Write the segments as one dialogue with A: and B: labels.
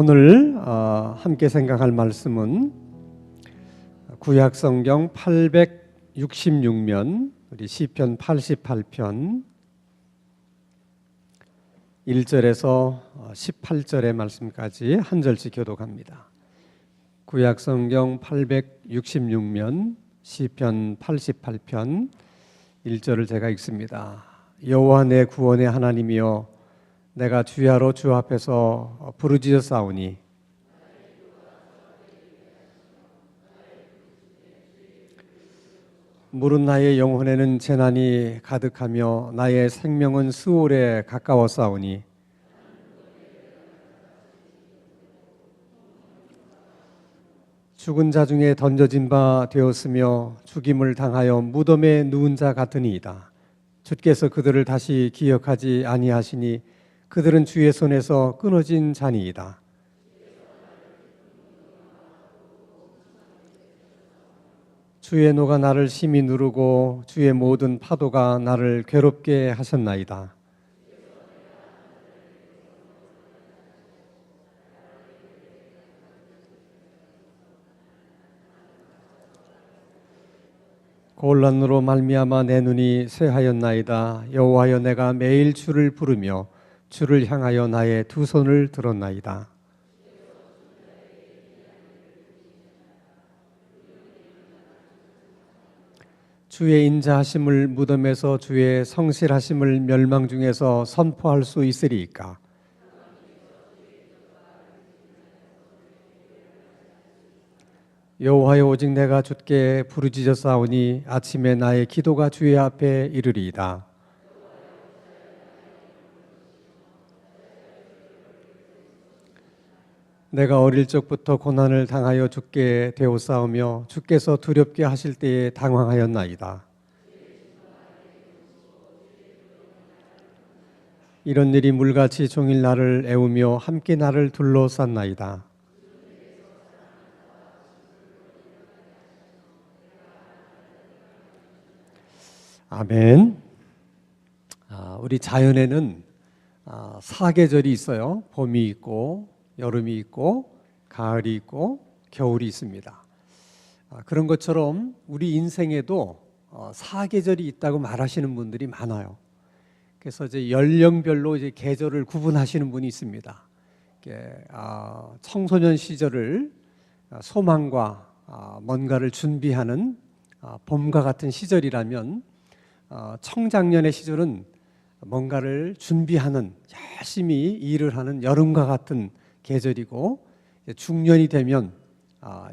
A: 오늘 함께 생각할 말씀은 구약성경 866면 우리 시편 88편 1절에서 18절의 말씀까지 한 절씩 교독합니다. 구약성경 866면 시편 88편 1절을 제가 읽습니다. 여호와 내 구원의 하나님이여, 내가 주야로 주 앞에서 부르짖어 싸우니 물은 나의 영혼에는 재난이 가득하며 나의 생명은 수월에 가까워 싸우니 죽은 자 중에 던져진 바 되었으며 죽임을 당하여 무덤에 누운 자 같으니이다. 주께서 그들을 다시 기억하지 아니하시니 그들은 주의 손에서 끊어진 자니이다. 주의 노가 나를 심히 누르고 주의 모든 파도가 나를 괴롭게 하셨나이다. 곤란으로 말미암아 내 눈이 쇠하였나이다. 여호와여, 내가 매일 주를 부르며 주를 향하여 나의 두 손을 들었나이다. 주의 인자하심을 무덤에서 주의 성실하심을 멸망 중에서 선포할 수 있으리이까? 여호와여, 오직 내가 주께 부르짖어 싸우니 아침에 나의 기도가 주의 앞에 이르리이다. 내가 어릴 적부터 고난을 당하여 주께 되어싸우며 주께서 두렵게 하실 때에 당황하였나이다. 이런 일이 물같이 종일 나를 애우며 함께 나를 둘러쌌나이다. 아멘. 우리 자연에는 사계절이 있어요. 봄이 있고 여름이 있고 가을이 있고 겨울이 있습니다. 그런 것처럼 우리 인생에도 사계절이 있다고 말하시는 분들이 많아요. 그래서 이제 연령별로 이제 계절을 구분하시는 분이 있습니다. 청소년 시절을 소망과 뭔가를 준비하는 봄과 같은 시절이라면, 청장년의 시절은 뭔가를 준비하는, 열심히 일을 하는 여름과 같은 계절이고, 중년이 되면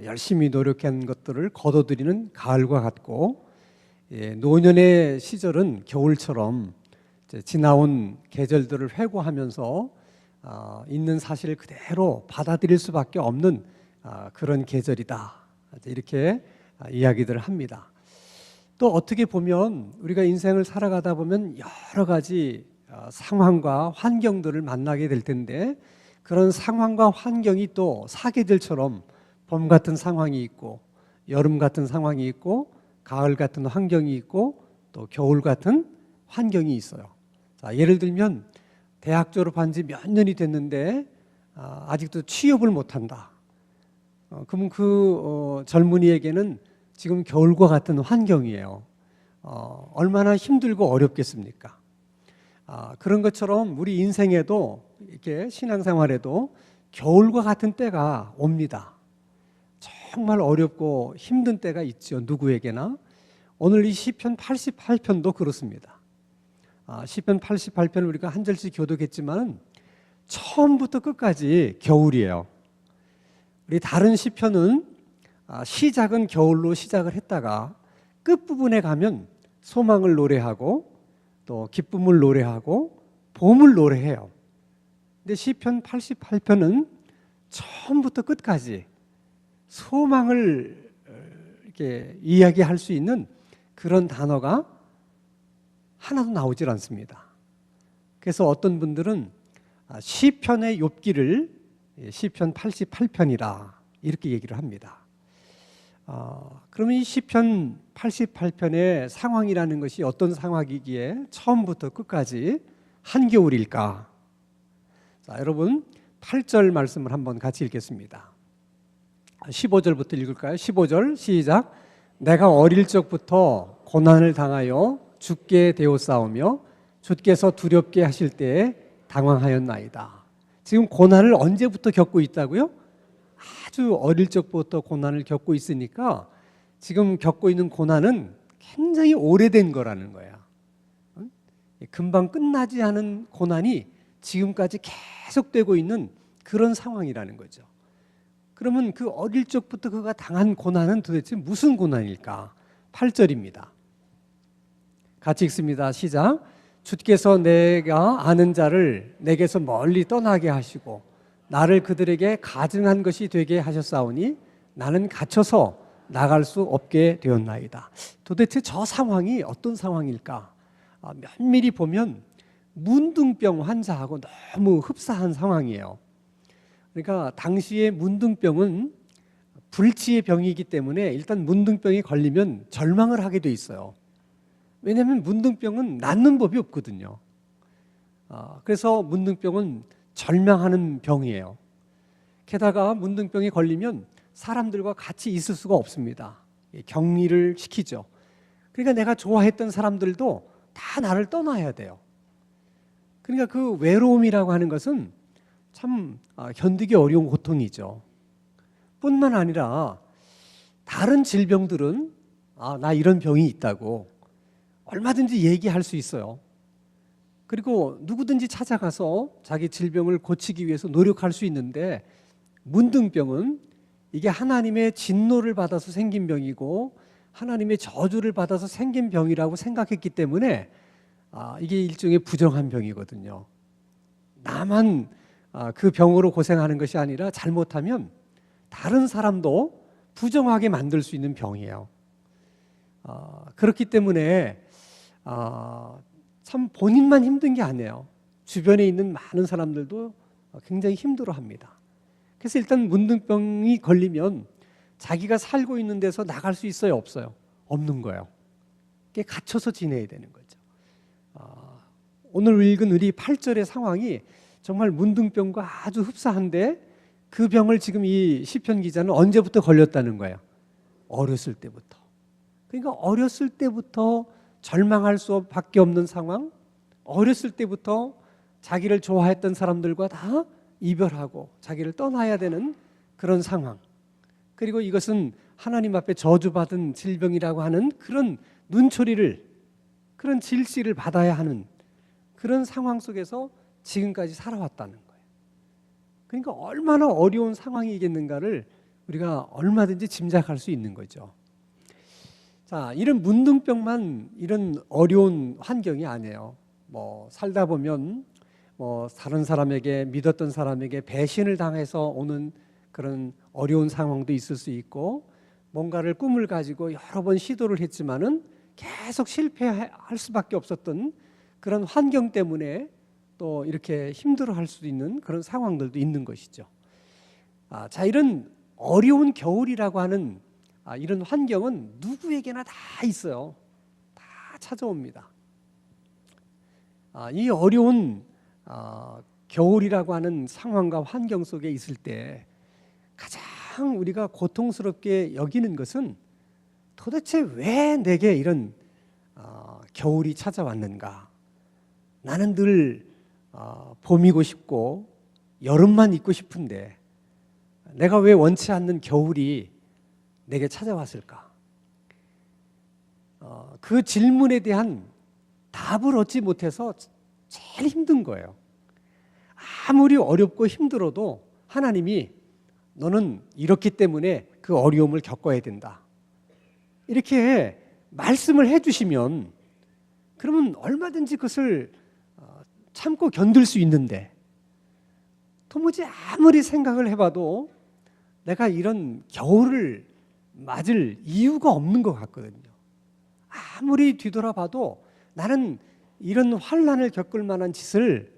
A: 열심히 노력한 것들을 거둬들이는 가을과 같고, 노년의 시절은 겨울처럼 지나온 계절들을 회고하면서 있는 사실을 그대로 받아들일 수밖에 없는 그런 계절이다, 이렇게 이야기들을 합니다. 또 어떻게 보면 우리가 인생을 살아가다 보면 여러 가지 상황과 환경들을 만나게 될 텐데, 그런 상황과 환경이 또 사계절처럼 봄 같은 상황이 있고 여름 같은 상황이 있고 가을 같은 환경이 있고 또 겨울 같은 환경이 있어요. 자, 예를 들면 대학 졸업한 지 몇 년이 됐는데 아직도 취업을 못한다. 그러면 그 젊은이에게는 지금 겨울과 같은 환경이에요. 얼마나 힘들고 어렵겠습니까? 그런 것처럼 우리 인생에도, 이렇게 신앙생활에도 겨울과 같은 때가 옵니다. 정말 어렵고 힘든 때가 있죠, 누구에게나. 오늘 이 시편 88편도 그렇습니다. 시편 88편 우리가 한 절씩 교독했지만 처음부터 끝까지 겨울이에요. 우리 다른 시편은 시작은 겨울로 시작을 했다가 끝부분에 가면 소망을 노래하고 또 기쁨을 노래하고 봄을 노래해요. 근데 시편 88편은 처음부터 끝까지 소망을 이렇게 이야기할 수 있는 그런 단어가 하나도 나오질 않습니다. 그래서 어떤 분들은 시편의 욥기를 시편 88편이라 이렇게 얘기를 합니다. 그러면 이 시편 88편의 상황이라는 것이 어떤 상황이기에 처음부터 끝까지 한겨울일까? 자, 여러분, 8절 말씀을 한번 같이 읽겠습니다. 15절부터 읽을까요? 15절 시작. 내가 어릴 적부터 고난을 당하여 죽게 되었사오며 주께서 두렵게 하실 때에 당황하였나이다. 지금 고난을 언제부터 겪고 있다고요? 아주 어릴 적부터 고난을 겪고 있으니까 지금 겪고 있는 고난은 굉장히 오래된 거라는 거야. 금방 끝나지 않은 고난이 지금까지 계속되고 있는 그런 상황이라는 거죠. 그러면 그 어릴 적부터 그가 당한 고난은 도대체 무슨 고난일까? 8절입니다. 같이 읽습니다. 시작. 주께서 내가 아는 자를 내게서 멀리 떠나게 하시고 나를 그들에게 가증한 것이 되게 하셨사오니 나는 갇혀서 나갈 수 없게 되었나이다. 도대체 저 상황이 어떤 상황일까? 면밀히 보면 문둥병 환자하고 너무 흡사한 상황이에요. 그러니까 당시에 문둥병은 불치의 병이기 때문에 일단 문둥병이 걸리면 절망을 하게 돼 있어요. 왜냐하면 문둥병은 낫는 법이 없거든요. 그래서 문둥병은 절망하는 병이에요. 게다가 문둥병이 걸리면 사람들과 같이 있을 수가 없습니다. 격리를 시키죠. 그러니까 내가 좋아했던 사람들도 다 나를 떠나야 돼요. 그러니까 그 외로움이라고 하는 것은 참 견디기 어려운 고통이죠. 뿐만 아니라 다른 질병들은 나 이런 병이 있다고 얼마든지 얘기할 수 있어요. 그리고 누구든지 찾아가서 자기 질병을 고치기 위해서 노력할 수 있는데 문둥병은 이게 하나님의 진노를 받아서 생긴 병이고 하나님의 저주를 받아서 생긴 병이라고 생각했기 때문에 이게 일종의 부정한 병이거든요. 나만 그 병으로 고생하는 것이 아니라 잘못하면 다른 사람도 부정하게 만들 수 있는 병이에요. 그렇기 때문에 참 본인만 힘든 게 아니에요. 주변에 있는 많은 사람들도 굉장히 힘들어합니다. 그래서 일단 문둥병이 걸리면 자기가 살고 있는 데서 나갈 수 있어요, 없어요? 없는 거예요. 그게 갇혀서 지내야 되는 거죠. 오늘 읽은 우리 8절의 상황이 정말 문둥병과 아주 흡사한데 그 병을 지금 이 시편 기자는 언제부터 걸렸다는 거예요? 어렸을 때부터. 그러니까 어렸을 때부터 절망할 수밖에 없는 상황, 어렸을 때부터 자기를 좋아했던 사람들과 다 이별하고 자기를 떠나야 되는 그런 상황. 그리고 이것은 하나님 앞에 저주받은 질병이라고 하는 그런 눈초리를, 그런 질시를 받아야 하는 그런 상황 속에서 지금까지 살아왔다는 거예요. 그러니까 얼마나 어려운 상황이겠는가를 우리가 얼마든지 짐작할 수 있는 거죠. 자, 이런 문둥병만 이런 어려운 환경이 아니에요. 살다 보면 다른 사람에게, 믿었던 사람에게 배신을 당해서 오는 그런 어려운 상황도 있을 수 있고, 뭔가를 꿈을 가지고 여러 번 시도를 했지만은 계속 실패할 수밖에 없었던 그런 환경 때문에 또 이렇게 힘들어할 수도 있는 그런 상황들도 있는 것이죠. 자, 이런 어려운 겨울이라고 하는 이런 환경은 누구에게나 다 있어요. 다 찾아옵니다. 이 어려운 겨울이라고 하는 상황과 환경 속에 있을 때 가장 우리가 고통스럽게 여기는 것은 도대체 왜 내게 이런 겨울이 찾아왔는가? 나는 늘 봄이고 싶고 여름만 있고 싶은데 내가 왜 원치 않는 겨울이 내게 찾아왔을까? 그 질문에 대한 답을 얻지 못해서 제일 힘든 거예요. 아무리 어렵고 힘들어도 하나님이 너는 이렇기 때문에 그 어려움을 겪어야 된다, 이렇게 말씀을 해주시면 그러면 얼마든지 그것을 참고 견딜 수 있는데 도무지 아무리 생각을 해봐도 내가 이런 겨울을 맞을 이유가 없는 것 같거든요. 아무리 뒤돌아봐도 나는 이런 환난을 겪을 만한 짓을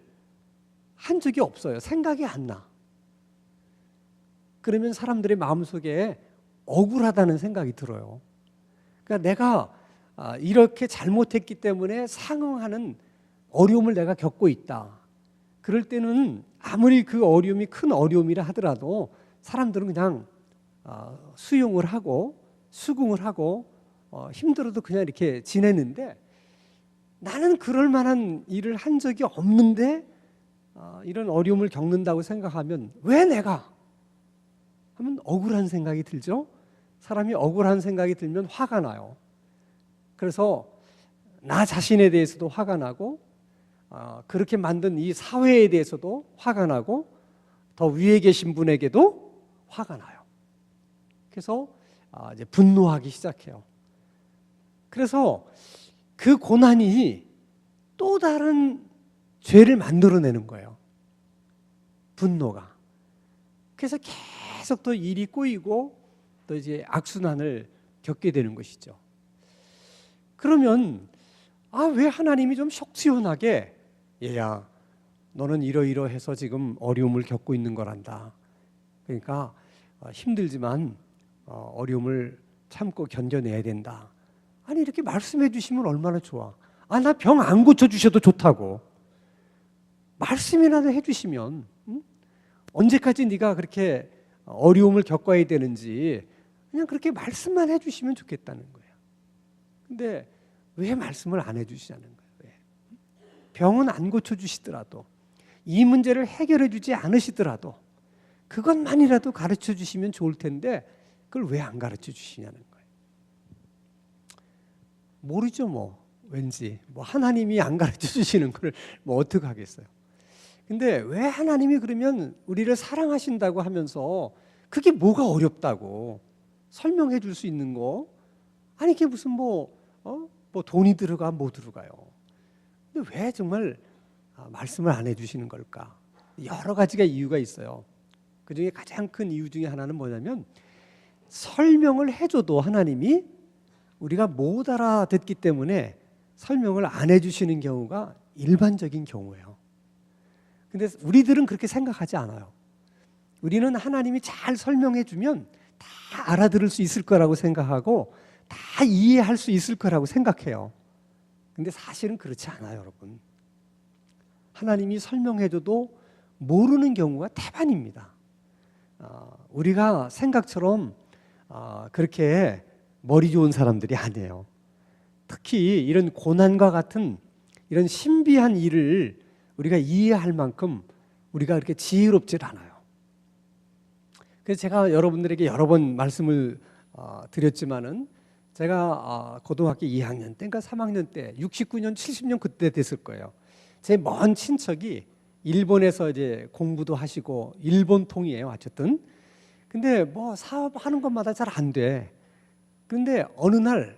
A: 한 적이 없어요. 생각이 안 나. 그러면 사람들의 마음속에 억울하다는 생각이 들어요. 그러니까 내가 이렇게 잘못했기 때문에 상응하는 어려움을 내가 겪고 있다. 그럴 때는 아무리 그 어려움이 큰 어려움이라 하더라도 사람들은 그냥 수용을 하고 수긍을 하고 힘들어도 그냥 이렇게 지내는데, 나는 그럴 만한 일을 한 적이 없는데 이런 어려움을 겪는다고 생각하면 왜 내가 하면 억울한 생각이 들죠. 사람이 억울한 생각이 들면 화가 나요. 그래서 나 자신에 대해서도 화가 나고 그렇게 만든 이 사회에 대해서도 화가 나고 더 위에 계신 분에게도 화가 나요. 그래서 이제 분노하기 시작해요. 그래서 그 고난이 또 다른 죄를 만들어내는 거예요. 분노가. 그래서 계속 또 일이 꼬이고 또 이제 악순환을 겪게 되는 것이죠. 그러면 왜 하나님이 좀 속 시원하게 얘야 너는 이러이러해서 지금 어려움을 겪고 있는 거란다. 그러니까 힘들지만 어려움을 참고 견뎌내야 된다. 아니 이렇게 말씀해 주시면 얼마나 좋아. 나 병 안 고쳐주셔도 좋다고. 말씀이라도 해주시면 언제까지 네가 그렇게 어려움을 겪어야 되는지 그냥 그렇게 말씀만 해주시면 좋겠다는 거예요. 근데 왜 말씀을 안 해주시냐는 거예요. 왜? 병은 안 고쳐주시더라도 이 문제를 해결해 주지 않으시더라도 그것만이라도 가르쳐 주시면 좋을 텐데 그걸 왜 안 가르쳐 주시냐는 거예요. 모르죠 뭐. 왠지 뭐 하나님이 안 가르쳐 주시는 걸 뭐 어떻게 하겠어요. 근데 왜 하나님이 그러면 우리를 사랑하신다고 하면서 그게 뭐가 어렵다고 설명해 줄 수 있는 거? 아니 이게 무슨 뭐 돈이 들어가 뭐 들어가요. 근데 왜 정말 말씀을 안 해주시는 걸까? 여러 가지가 이유가 있어요. 그중에 가장 큰 이유 중에 하나는 뭐냐면 설명을 해줘도 하나님이 우리가 못 알아듣기 때문에 설명을 안 해주시는 경우가 일반적인 경우예요. 근데 우리들은 그렇게 생각하지 않아요. 우리는 하나님이 잘 설명해 주면 다 알아들을 수 있을 거라고 생각하고 다 이해할 수 있을 거라고 생각해요. 근데 사실은 그렇지 않아요, 여러분. 하나님이 설명해 줘도 모르는 경우가 대반입니다. 우리가 생각처럼 그렇게 머리 좋은 사람들이 아니에요. 특히 이런 고난과 같은 이런 신비한 일을 우리가 이해할 만큼 우리가 그렇게 지혜롭질 않아요. 그래서 제가 여러분들에게 여러 번 말씀을 드렸지만은 제가 고등학교 2학년 때, 그러니까 3학년 때, 69년, 70년 그때 됐을 거예요. 제 먼 친척이 일본에서 이제 공부도 하시고 일본 통이에요, 어쨌든. 근데 뭐 사업하는 것마다 잘 안 돼. 그런데 어느 날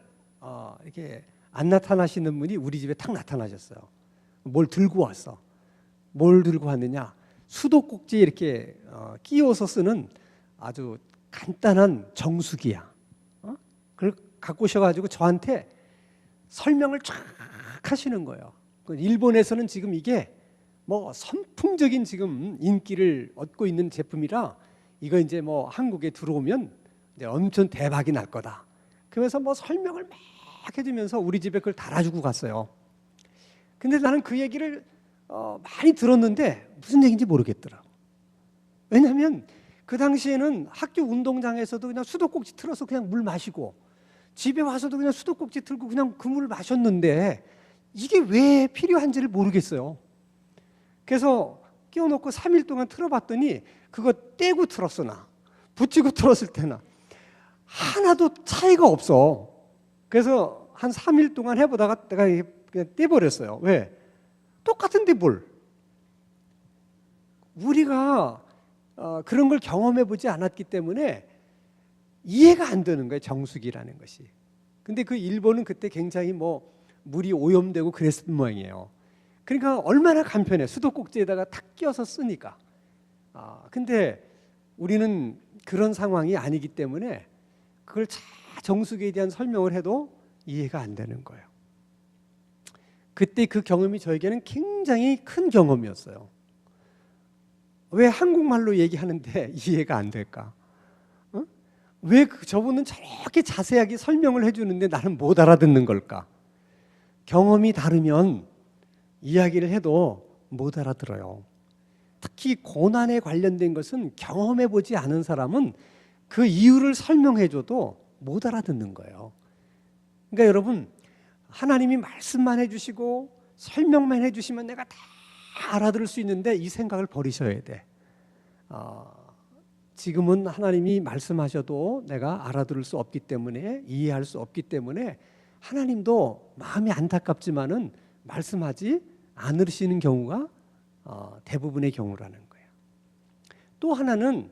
A: 이렇게 안 나타나시는 분이 우리 집에 탁 나타나셨어요. 뭘 들고 왔어. 뭘 들고 왔느냐? 수도꼭지에 이렇게 끼워서 쓰는 아주 간단한 정수기야. 그걸 갖고 오셔가지고 저한테 설명을 쫙 하시는 거예요. 일본에서는 지금 이게 뭐 선풍적인 지금 인기를 얻고 있는 제품이라 이거 이제 뭐 한국에 들어오면 이제 엄청 대박이 날 거다. 그러면서 뭐 설명을 막 해주면서 우리 집에 그걸 달아주고 갔어요. 근데 나는 그 얘기를 많이 들었는데 무슨 얘기인지 모르겠더라고. 왜냐하면 그 당시에는 학교 운동장에서도 그냥 수도꼭지 틀어서 그냥 물 마시고 집에 와서도 그냥 수도꼭지 틀고 그냥 그 물을 마셨는데 이게 왜 필요한지를 모르겠어요. 그래서 끼워놓고 3일 동안 틀어봤더니 그거 떼고 틀었어 나. 붙이고 틀었을 때나 하나도 차이가 없어. 그래서 한 3일 동안 해보다가 내가 그냥 떼버렸어요. 왜? 똑같은데 뭘. 우리가 그런 걸 경험해보지 않았기 때문에 이해가 안 되는 거예요. 정수기라는 것이. 근데 그 일본은 그때 굉장히 뭐 물이 오염되고 그랬을 모양이에요. 그러니까 얼마나 간편해. 수도꼭지에다가 탁 끼워서 쓰니까. 근데 우리는 그런 상황이 아니기 때문에 그걸 정수기에 대한 설명을 해도 이해가 안 되는 거예요. 그때 그 경험이 저에게는 굉장히 큰 경험이었어요. 왜 한국말로 얘기하는데 이해가 안 될까? 왜 저분은 저렇게 자세하게 설명을 해주는데 나는 못 알아듣는 걸까? 경험이 다르면 이야기를 해도 못 알아들어요. 특히 고난에 관련된 것은 경험해 보지 않은 사람은 그 이유를 설명해 줘도 못 알아듣는 거예요. 그러니까 여러분, 하나님이 말씀만 해주시고 설명만 해주시면 내가 다 알아들을 수 있는데 이 생각을 버리셔야 돼. 지금은 하나님이 말씀하셔도 내가 알아들을 수 없기 때문에, 이해할 수 없기 때문에 하나님도 마음이 안타깝지만은 말씀하지 않으시는 경우가 대부분의 경우라는 거예요. 또 하나는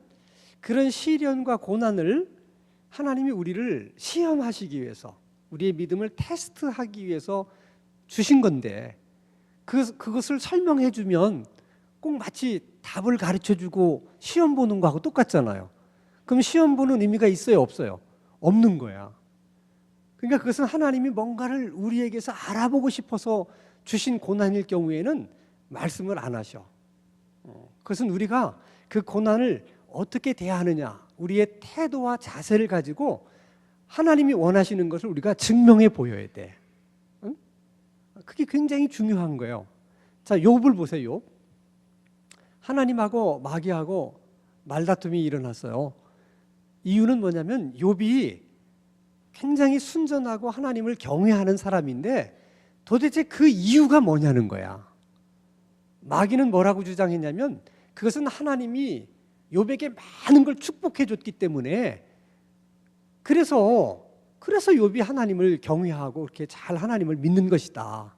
A: 그런 시련과 고난을 하나님이 우리를 시험하시기 위해서, 우리의 믿음을 테스트하기 위해서 주신 건데, 그것을 설명해 주면 꼭 마치 답을 가르쳐 주고 시험 보는 거하고 똑같잖아요. 그럼 시험 보는 의미가 있어요, 없어요? 없는 거야. 그러니까 그것은 하나님이 뭔가를 우리에게서 알아보고 싶어서 주신 고난일 경우에는 말씀을 안 하셔. 그것은 우리가 그 고난을 어떻게 대하느냐, 우리의 태도와 자세를 가지고 하나님이 원하시는 것을 우리가 증명해 보여야 돼. 응? 그게 굉장히 중요한 거예요. 자, 욥을 보세요. 욥. 하나님하고 마귀하고 말다툼이 일어났어요. 이유는 뭐냐면 욥이 굉장히 순전하고 하나님을 경외하는 사람인데 도대체 그 이유가 뭐냐는 거야. 마귀는 뭐라고 주장했냐면 그것은 하나님이 욥에게 많은 걸 축복해 줬기 때문에 그래서 욥이 하나님을 경외하고 그렇게 잘 하나님을 믿는 것이다.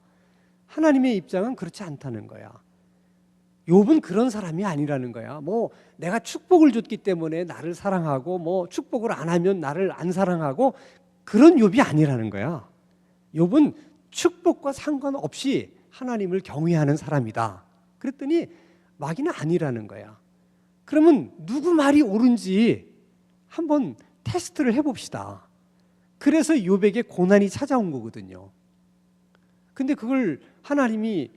A: 하나님의 입장은 그렇지 않다는 거야. 욥은 그런 사람이 아니라는 거야. 뭐 내가 축복을 줬기 때문에 나를 사랑하고 뭐 축복을 안 하면 나를 안 사랑하고 그런 욥이 아니라는 거야. 욥은 축복과 상관없이 하나님을 경외하는 사람이다. 그랬더니 마귀는 아니라는 거야. 그러면 누구 말이 옳은지 한번 테스트를 해봅시다. 그래서 욥에게 고난이 찾아온 거거든요. 근데 그걸 하나님이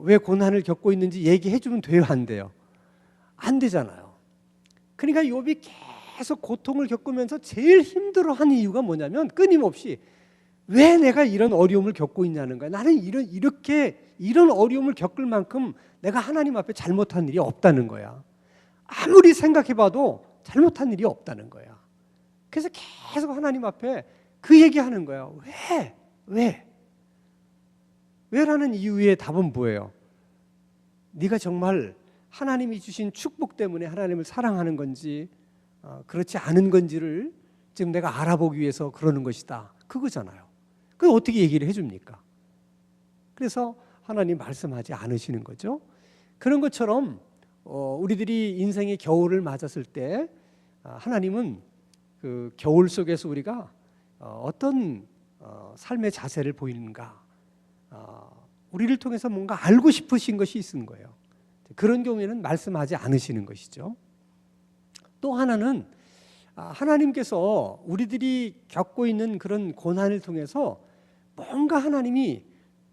A: 왜 고난을 겪고 있는지 얘기해 주면 돼요, 안 돼요? 안 되잖아요. 그러니까 욥이 계속 고통을 겪으면서 제일 힘들어하는 이유가 뭐냐면 끊임없이 왜 내가 이런 어려움을 겪고 있냐는 거야. 나는 이런 어려움을 겪을 만큼 내가 하나님 앞에 잘못한 일이 없다는 거야. 아무리 생각해봐도 잘못한 일이 없다는 거야. 그래서 계속 하나님 앞에 그 얘기하는 거야. 왜라는 이유의 답은 뭐예요? 네가 정말 하나님이 주신 축복 때문에 하나님을 사랑하는 건지 그렇지 않은 건지를 지금 내가 알아보기 위해서 그러는 것이다. 그거잖아요. 그걸 어떻게 얘기를 해줍니까? 그래서 하나님 말씀하지 않으시는 거죠. 그런 것처럼 우리들이 인생의 겨울을 맞았을 때 하나님은 그 겨울 속에서 우리가 어떤 삶의 자세를 보이는가, 우리를 통해서 뭔가 알고 싶으신 것이 있는 거예요. 그런 경우에는 말씀하지 않으시는 것이죠. 또 하나는 하나님께서 우리들이 겪고 있는 그런 고난을 통해서 뭔가 하나님이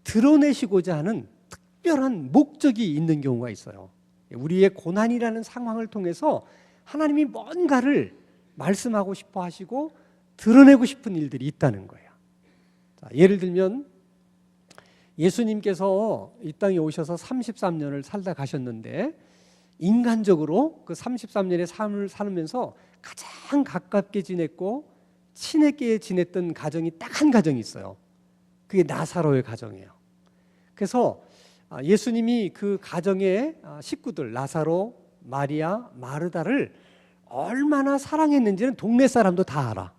A: 드러내시고자 하는 특별한 목적이 있는 경우가 있어요. 우리의 고난이라는 상황을 통해서 하나님이 뭔가를 말씀하고 싶어 하시고 드러내고 싶은 일들이 있다는 거예요. 자, 예를 들면 예수님께서 이 땅에 오셔서 33년을 살다 가셨는데 인간적으로 그 33년의 삶을 살면서 가장 가깝게 지냈고 친하게 지냈던 가정이 딱 한 가정이 있어요. 그게 나사로의 가정이에요. 그래서 예수님이 그 가정의 식구들 나사로, 마리아, 마르다를 얼마나 사랑했는지는 동네 사람도 다 알아.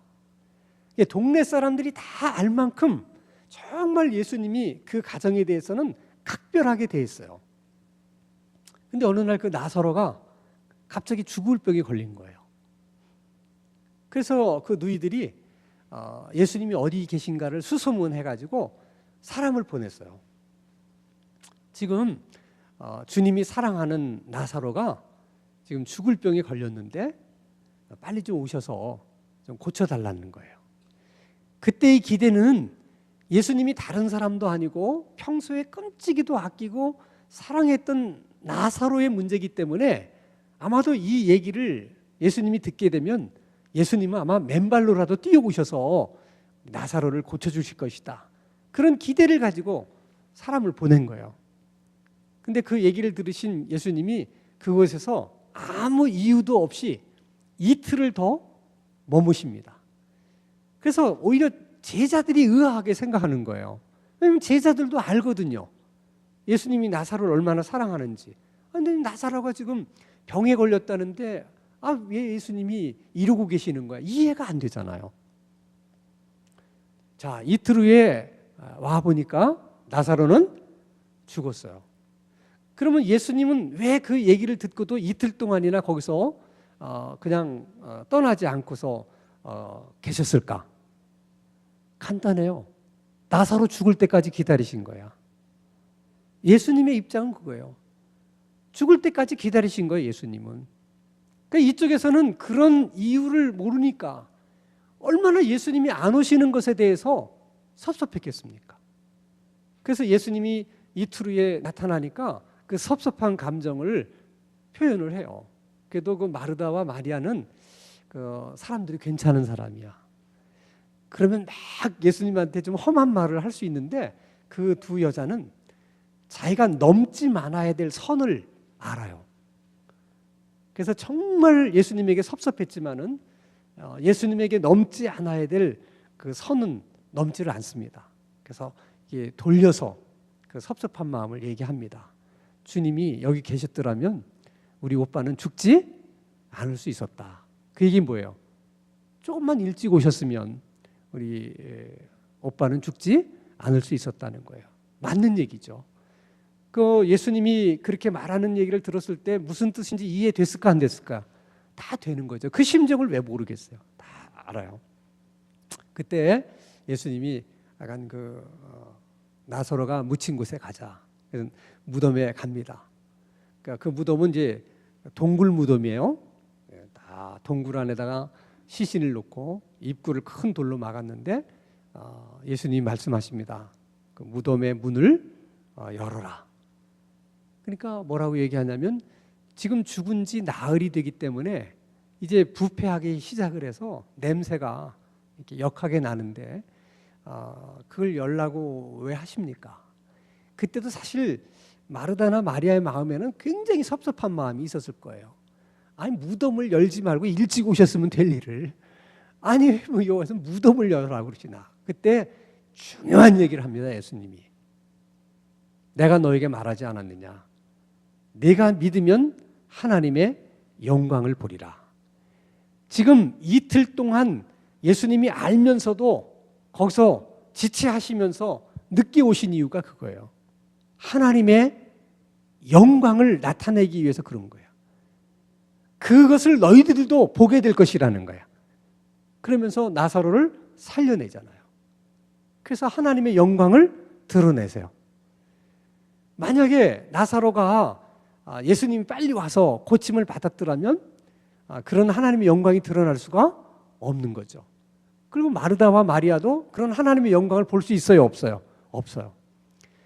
A: 동네 사람들이 다 알 만큼 정말 예수님이 그 가정에 대해서는 각별하게 대했어요. 근데 어느 날 그 나사로가 갑자기 죽을 병에 걸린 거예요. 그래서 그 누이들이 예수님이 어디 계신가를 수소문해가지고 사람을 보냈어요. 지금 주님이 사랑하는 나사로가 지금 죽을 병에 걸렸는데 빨리 좀 오셔서 좀 고쳐달라는 거예요. 그때의 기대는 예수님이 다른 사람도 아니고 평소에 끔찍이도 아끼고 사랑했던 나사로의 문제이기 때문에 아마도 이 얘기를 예수님이 듣게 되면 예수님은 아마 맨발로라도 뛰어오셔서 나사로를 고쳐주실 것이다. 그런 기대를 가지고 사람을 보낸 거예요. 근데 그 얘기를 들으신 예수님이 그곳에서 아무 이유도 없이 이틀을 더 머무십니다. 그래서 오히려 제자들이 의아하게 생각하는 거예요. 왜냐하면 제자들도 알거든요. 예수님이 나사로를 얼마나 사랑하는지. 근데 나사로가 지금 병에 걸렸다는데 왜 예수님이 이러고 계시는 거야? 이해가 안 되잖아요. 자, 이틀 후에 와보니까 나사로는 죽었어요. 그러면 예수님은 왜 그 얘기를 듣고도 이틀 동안이나 거기서 그냥 떠나지 않고서 계셨을까? 간단해요. 나사로 죽을 때까지 기다리신 거야. 예수님의 입장은 그거예요. 죽을 때까지 기다리신 거예요, 예수님은. 그러니까 이쪽에서는 그런 이유를 모르니까 얼마나 예수님이 안 오시는 것에 대해서 섭섭했겠습니까? 그래서 예수님이 이틀 후에 나타나니까 그 섭섭한 감정을 표현을 해요. 그래도 그 마르다와 마리아는 그 사람들이 괜찮은 사람이야. 그러면 막 예수님한테 좀 험한 말을 할 수 있는데 그 두 여자는 자기가 넘지 말아야 될 선을 알아요. 그래서 정말 예수님에게 섭섭했지만은 예수님에게 넘지 않아야 될 그 선은 넘지를 않습니다. 그래서 이게 돌려서 그 섭섭한 마음을 얘기합니다. 주님이 여기 계셨더라면 우리 오빠는 죽지 않을 수 있었다. 그 얘기는 뭐예요? 조금만 일찍 오셨으면 우리 오빠는 죽지 않을 수 있었다는 거예요. 맞는 얘기죠. 그 예수님이 그렇게 말하는 얘기를 들었을 때 무슨 뜻인지 이해됐을까 안 됐을까? 다 되는 거죠. 그 심정을 왜 모르겠어요? 다 알아요. 그때 예수님이 약간 나사로가 묻힌 곳에 가자. 그래서 무덤에 갑니다. 그러니까 그 무덤은 이제 동굴 무덤이에요. 다 동굴 안에다가 시신을 놓고 입구를 큰 돌로 막았는데 예수님이 말씀하십니다. 그 무덤의 문을 열어라. 그러니까 뭐라고 얘기하냐면 지금 죽은 지 나흘이 되기 때문에 이제 부패하기 시작을 해서 냄새가 이렇게 역하게 나는데 그걸 열라고 왜 하십니까? 그때도 사실 마르다나 마리아의 마음에는 굉장히 섭섭한 마음이 있었을 거예요. 아니 무덤을 열지 말고 일찍 오셨으면 될 일을 아니 뭐 여기서 무덤을 열라고 그러시나. 그때 중요한 얘기를 합니다. 예수님이. 내가 너에게 말하지 않았느냐. 내가 믿으면 하나님의 영광을 보리라. 지금 이틀 동안 예수님이 알면서도 거기서 지체하시면서 늦게 오신 이유가 그거예요. 하나님의 영광을 나타내기 위해서 그런 거예요. 그것을 너희들도 보게 될 것이라는 거야. 그러면서 나사로를 살려내잖아요. 그래서 하나님의 영광을 드러내세요. 만약에 나사로가 예수님이 빨리 와서 고침을 받았더라면 그런 하나님의 영광이 드러날 수가 없는 거죠. 그리고 마르다와 마리아도 그런 하나님의 영광을 볼 수 있어요? 없어요? 없어요.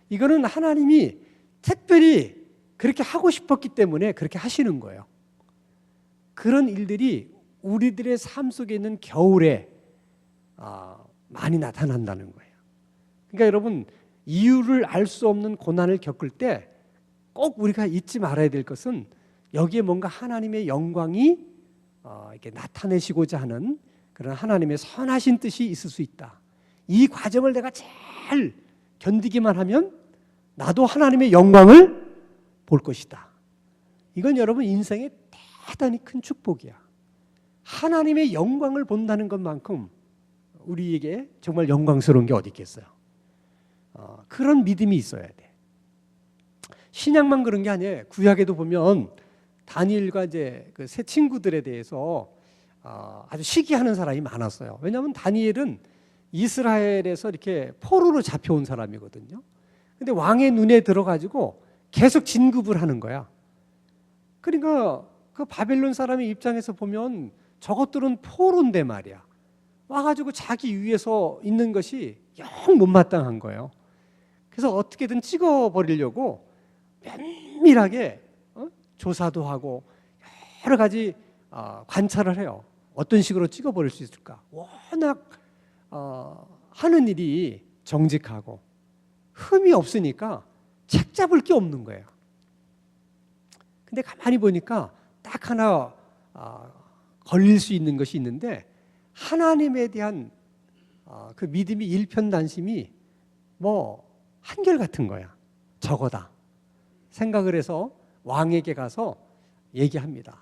A: 이거는 하나님이 특별히 그렇게 하고 싶었기 때문에 그렇게 하시는 거예요. 그런 일들이 우리들의 삶 속에 있는 겨울에 많이 나타난다는 거예요. 그러니까 여러분 이유를 알 수 없는 고난을 겪을 때 꼭 우리가 잊지 말아야 될 것은 여기에 뭔가 하나님의 영광이 이렇게 나타내시고자 하는 그런 하나님의 선하신 뜻이 있을 수 있다. 이 과정을 내가 잘 견디기만 하면 나도 하나님의 영광을 볼 것이다. 이건 여러분 인생의 대단히 큰 축복이야. 하나님의 영광을 본다는 것만큼 우리에게 정말 영광스러운 게 어디 있겠어요. 그런 믿음이 있어야 돼. 신약만 그런 게 아니에요. 구약에도 보면 다니엘과 이제 그 새 친구들에 대해서 아주 시기하는 사람이 많았어요. 왜냐하면 다니엘은 이스라엘에서 이렇게 포로로 잡혀온 사람이거든요. 근데 왕의 눈에 들어가지고 계속 진급을 하는 거야. 그러니까 그 바벨론 사람의 입장에서 보면 저것들은 포로인데 말이야. 와가지고 자기 위에서 있는 것이 영 못마땅한 거예요. 그래서 어떻게든 찍어버리려고 면밀하게 조사도 하고 여러 가지 관찰을 해요. 어떤 식으로 찍어버릴 수 있을까? 워낙 하는 일이 정직하고 흠이 없으니까 책 잡을 게 없는 거예요. 근데 가만히 보니까 딱 하나 걸릴 수 있는 것이 있는데, 하나님에 대한 그 믿음이 일편단심이 뭐 한결같은 거야. 저거다 생각을 해서 왕에게 가서 얘기합니다.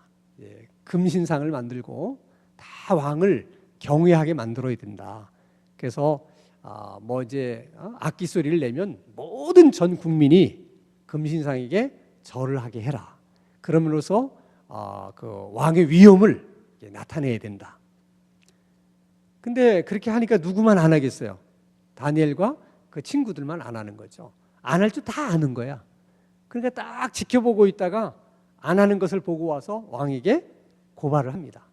A: 금신상을 만들고 다 왕을 경외하게 만들어야 된다. 그래서 뭐 이제 악기 소리를 내면 모든 전 국민이 금신상에게 절을 하게 해라. 그럼으로써 그 왕의 위엄을 나타내야 된다. 근데 그렇게 하니까 누구만 안 하겠어요? 다니엘과 그 친구들만 안 하는 거죠. 안 할 줄 다 아는 거야. 그러니까 딱 지켜보고 있다가 안 하는 것을 보고 와서 왕에게 고발을 합니다.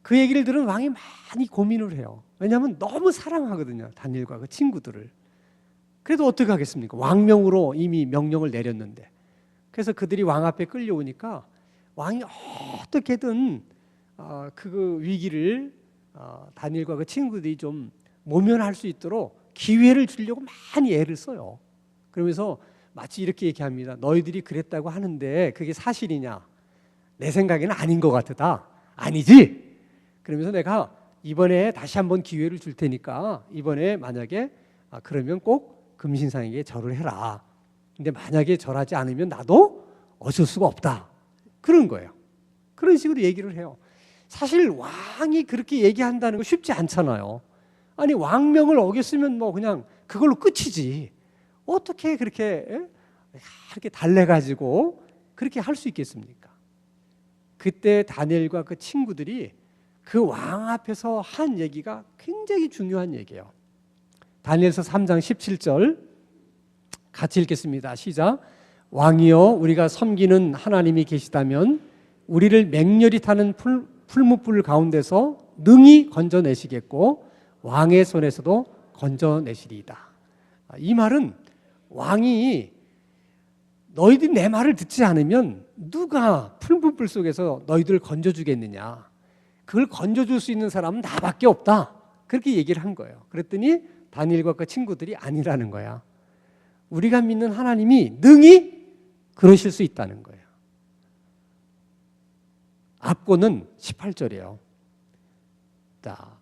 A: 그 얘기를 들은 왕이 많이 고민을 해요. 왜냐하면 너무 사랑하거든요, 다니엘과 그 친구들을. 그래도 어떻게 하겠습니까? 왕명으로 이미 명령을 내렸는데. 그래서 그들이 왕 앞에 끌려오니까 왕이 어떻게든 그 위기를 다니엘과 그 친구들이 좀 모면할 수 있도록 기회를 주려고 많이 애를 써요. 그러면서 마치 이렇게 얘기합니다. 너희들이 그랬다고 하는데 그게 사실이냐? 내 생각에는 아닌 것 같다. 아니지? 그러면서 내가 이번에 다시 한번 기회를 줄 테니까 이번에 만약에 그러면 꼭 금신상에게 절을 해라. 근데 만약에 절하지 않으면 나도 어쩔 수가 없다. 그런 거예요. 그런 식으로 얘기를 해요. 사실 왕이 그렇게 얘기한다는 거 쉽지 않잖아요. 아니 왕명을 어겼으면 뭐 그냥 그걸로 끝이지. 어떻게 그렇게 이렇게 달래가지고 그렇게 할 수 있겠습니까? 그때 다니엘과 그 친구들이 그 왕 앞에서 한 얘기가 굉장히 중요한 얘기예요. 다니엘서 3장 17절 같이 읽겠습니다. 시작. 왕이여 우리가 섬기는 하나님이 계시다면 우리를 맹렬히 타는 풀무불 가운데서 능히 건져내시겠고 왕의 손에서도 건져내시리이다. 이 말은 왕이 너희들이 내 말을 듣지 않으면 누가 풀무불 속에서 너희들을 건져주겠느냐. 그걸 건져줄 수 있는 사람은 나밖에 없다. 그렇게 얘기를 한 거예요. 그랬더니 다니엘과 그 친구들이 아니라는 거야. 우리가 믿는 하나님이 능히 그러실 수 있다는 거예요. 앞권은 18절이에요. 자,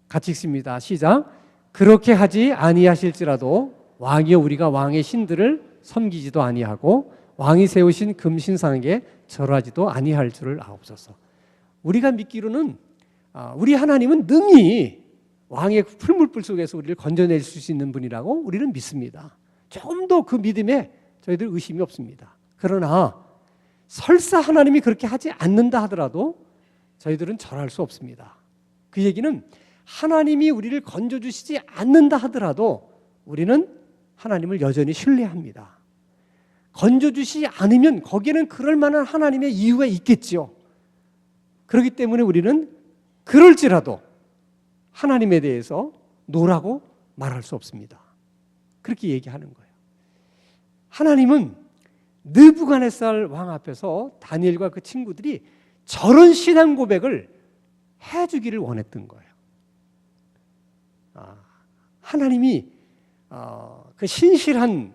A: 같이 읽습니다. 시작. 그렇게 하지 아니하실지라도 왕이여 우리가 왕의 신들을 섬기지도 아니하고 왕이 세우신 금신상에게 절하지도 아니할 줄을 아옵소서. 우리가 믿기로는 우리 하나님은 능히 왕의 풀무불 속에서 우리를 건져낼 수 있는 분이라고 우리는 믿습니다. 조금 더 그 믿음에 저희들 의심이 없습니다. 그러나 설사 하나님이 그렇게 하지 않는다 하더라도 저희들은 절할 수 없습니다. 그 얘기는 하나님이 우리를 건져주시지 않는다 하더라도 우리는 하나님을 여전히 신뢰합니다. 건져주시지 않으면 거기에는 그럴 만한 하나님의 이유가 있겠지요. 그렇기 때문에 우리는 그럴지라도 하나님에 대해서 노라고 말할 수 없습니다. 그렇게 얘기하는 거예요. 하나님은 느부갓네살 왕 앞에서 다니엘과 그 친구들이 저런 신앙 고백을 해주기를 원했던 거예요. 하나님이 그 신실한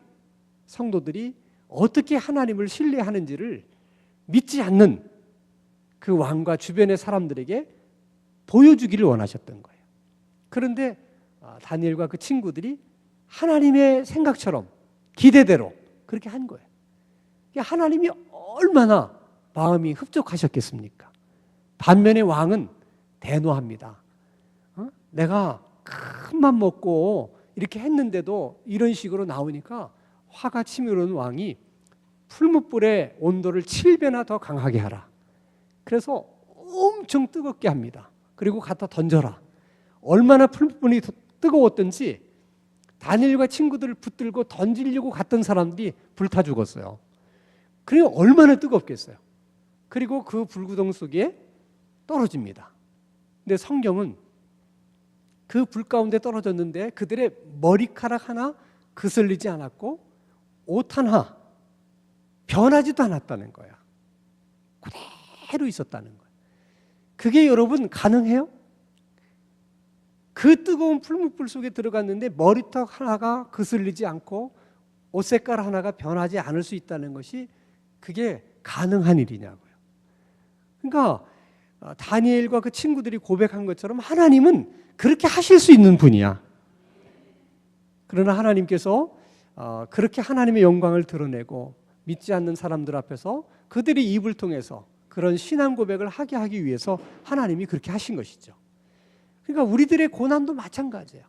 A: 성도들이 어떻게 하나님을 신뢰하는지를 믿지 않는 그 왕과 주변의 사람들에게 보여주기를 원하셨던 거예요. 그런데 다니엘과 그 친구들이 하나님의 생각처럼 기대대로 그렇게 한 거예요. 하나님이 얼마나 마음이 흡족하셨겠습니까? 반면에 왕은 대노합니다. 내가 큰 맘 먹고 이렇게 했는데도 이런 식으로 나오니까 화가 치밀어오는 왕이 풀무불의 온도를 7배나 더 강하게 하라. 그래서 엄청 뜨겁게 합니다. 그리고 갖다 던져라. 얼마나 풀무불이 뜨거웠던지 다니엘과 친구들을 붙들고 던지려고 갔던 사람들이 불타 죽었어요. 그리고 얼마나 뜨겁겠어요. 그리고 그 불구덩 속에 떨어집니다. 근데 성경은 그 불 가운데 떨어졌는데 그들의 머리카락 하나 그슬리지 않았고 옷 하나 변하지도 않았다는 거야. 그대로 있었다는 거야. 그게 여러분 가능해요? 그 뜨거운 풀무불 속에 들어갔는데 머리털 하나가 그슬리지 않고 옷 색깔 하나가 변하지 않을 수 있다는 것이 그게 가능한 일이냐고요. 그러니까 다니엘과 그 친구들이 고백한 것처럼 하나님은 그렇게 하실 수 있는 분이야. 그러나 하나님께서 그렇게 하나님의 영광을 드러내고 믿지 않는 사람들 앞에서 그들의 입을 통해서 그런 신앙 고백을 하기 위해서 하나님이 그렇게 하신 것이죠. 그러니까 우리들의 고난도 마찬가지예요.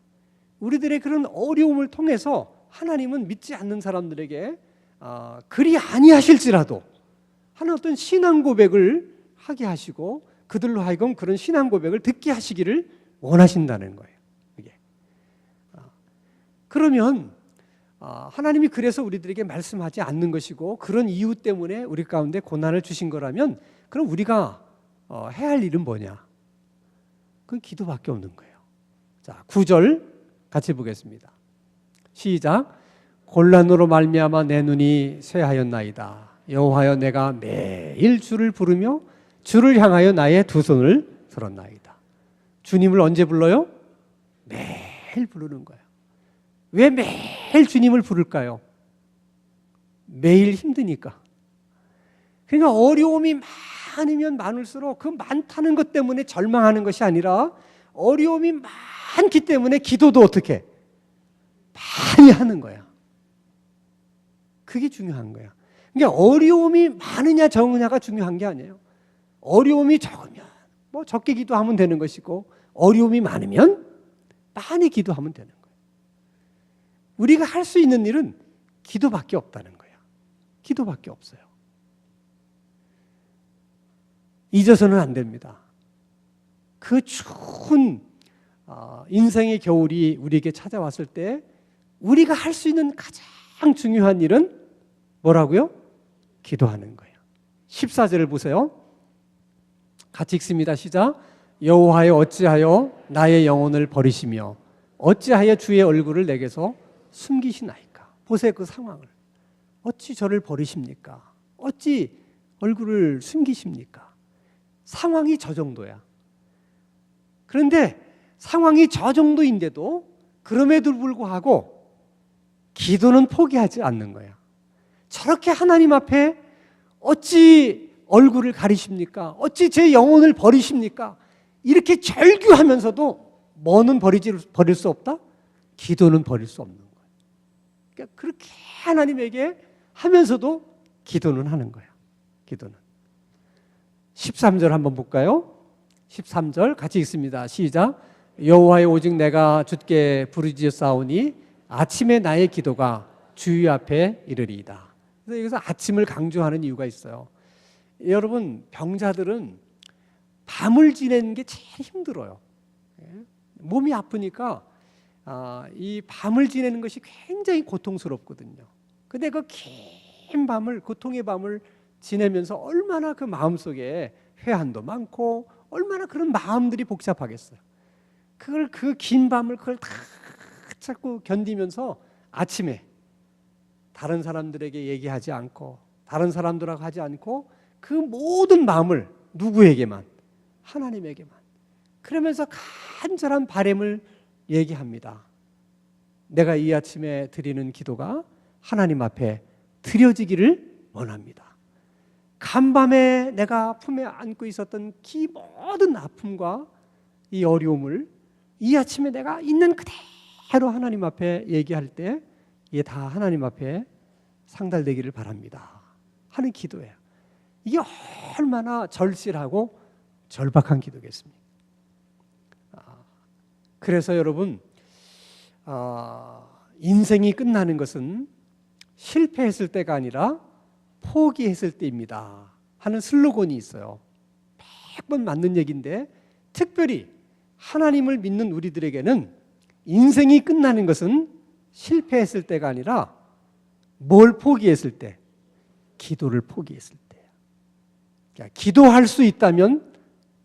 A: 우리들의 그런 어려움을 통해서 하나님은 믿지 않는 사람들에게 그리 아니하실지라도 하는 어떤 신앙 고백을 하게 하시고 그들로 하여금 그런 신앙 고백을 듣게 하시기를 원하신다는 거예요. 이게. 그러면 하나님이 그래서 우리들에게 말씀하지 않는 것이고 그런 이유 때문에 우리 가운데 고난을 주신 거라면 그럼 우리가 해야 할 일은 뭐냐? 그건 기도밖에 없는 거예요. 자, 9절 같이 보겠습니다. 시작. 곤란으로 말미암아 내 눈이 쇠하였나이다. 여호와여 내가 매일 주를 부르며 주를 향하여 나의 두 손을 들었나이다. 주님을 언제 불러요? 매일 부르는 거예요. 왜 매일 주님을 부를까요? 매일 힘드니까. 그러니까 어려움이 많으면 많을수록 그 많다는 것 때문에 절망하는 것이 아니라 어려움이 많기 때문에 기도도 어떻게 많이 하는 거야. 그게 중요한 거야. 그러니까 어려움이 많으냐 적으냐가 중요한 게 아니에요. 어려움이 적으면 뭐 적게 기도하면 되는 것이고 어려움이 많으면 많이 기도하면 되는 거예요. 우리가 할 수 있는 일은 기도밖에 없다는 거예요. 기도밖에 없어요. 잊어서는 안 됩니다. 그 추운 인생의 겨울이 우리에게 찾아왔을 때 우리가 할 수 있는 가장 중요한 일은 뭐라고요? 기도하는 거예요. 14절을 보세요. 같이 읽습니다. 시작. 여호와여 어찌하여 나의 영혼을 버리시며 어찌하여 주의 얼굴을 내게서 숨기시나이까. 보세요, 그 상황을. 어찌 저를 버리십니까? 어찌 얼굴을 숨기십니까? 상황이 저 정도야. 그런데 상황이 저 정도인데도 그럼에도 불구하고 기도는 포기하지 않는 거야. 저렇게 하나님 앞에 어찌 얼굴을 가리십니까? 어찌 제 영혼을 버리십니까? 이렇게 절규하면서도 뭐는 버릴 수 없다? 기도는 버릴 수 없는 거야. 그러니까 그렇게 하나님에게 하면서도 기도는 하는 거야. 기도는. 13절 한번 볼까요? 13절 같이 읽습니다. 시작. 여호와여 오직 내가 주께 부르짖었사오니 아침에 나의 기도가 주의 앞에 이르리이다. 그래서 여기서 아침을 강조하는 이유가 있어요. 여러분, 병자들은 밤을 지내는 게 제일 힘들어요. 몸이 아프니까 이 밤을 지내는 것이 굉장히 고통스럽거든요. 근데 그 긴 밤을, 고통의 밤을 지내면서 얼마나 그 마음속에 회한도 많고 얼마나 그런 마음들이 복잡하겠어요. 그걸 그 긴 밤을 그걸 다 자꾸 견디면서 아침에 다른 사람들에게 얘기하지 않고 다른 사람들하고 하지 않고 그 모든 마음을 누구에게만? 하나님에게만. 그러면서 간절한 바람을 얘기합니다. 내가 이 아침에 드리는 기도가 하나님 앞에 드려지기를 원합니다. 간밤에 내가 품에 안고 있었던 이 모든 아픔과 이 어려움을 이 아침에 내가 있는 그대로 하나님 앞에 얘기할 때 이게 다 하나님 앞에 상달되기를 바랍니다 하는 기도예요. 이게 얼마나 절실하고 절박한 기도겠습니까? 그래서 여러분, 인생이 끝나는 것은 실패했을 때가 아니라 포기했을 때입니다 하는 슬로건이 있어요. 100번 맞는 얘기인데 특별히 하나님을 믿는 우리들에게는 인생이 끝나는 것은 실패했을 때가 아니라 뭘 포기했을 때? 기도를 포기했을 때예요. 그러니까 기도할 수 있다면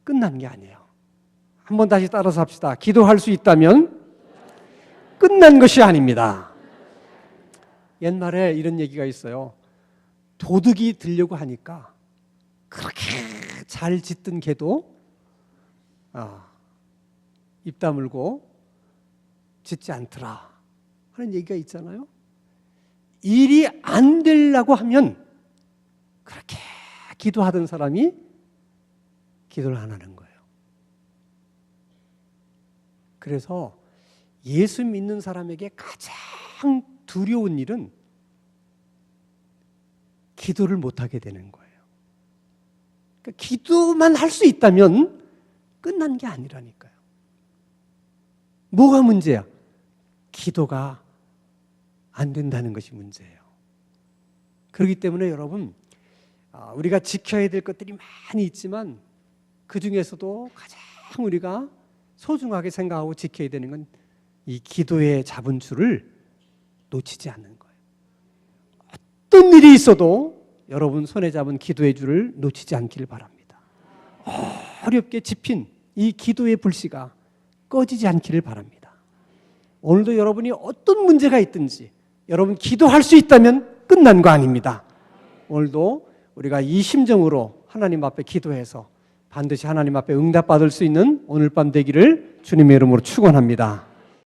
A: 끝난 게 아니에요. 한번 다시 따라서 합시다. 기도할 수 있다면 끝난 것이 아닙니다. 옛날에 이런 얘기가 있어요. 도둑이 들려고 하니까 그렇게 잘 짖던 개도 입 다물고 짖지 않더라 하는 얘기가 있잖아요. 일이 안 되려고 하면 그렇게 기도하던 사람이 기도를 안 하는 거예요. 그래서 예수 믿는 사람에게 가장 두려운 일은 기도를 못하게 되는 거예요. 그러니까 기도만 할 수 있다면 끝난 게 아니라니까요. 뭐가 문제야? 기도가 안 된다는 것이 문제예요. 그렇기 때문에 여러분, 우리가 지켜야 될 것들이 많이 있지만 그 중에서도 가장 우리가 소중하게 생각하고 지켜야 되는 건 이 기도의 잡은 줄을 놓치지 않는 거예요. 어떤 일이 있어도 여러분 손에 잡은 기도의 줄을 놓치지 않기를 바랍니다. 어렵게 집힌 이 기도의 불씨가 꺼지지 않기를 바랍니다. 오늘도 여러분이 어떤 문제가 있든지 여러분 기도할 수 있다면 끝난 거 아닙니다. 오늘도 우리가 이 심정으로 하나님 앞에 기도해서 반드시 하나님 앞에 응답받을 수 있는 오늘 밤 되기를 주님의 이름으로 축원합니다.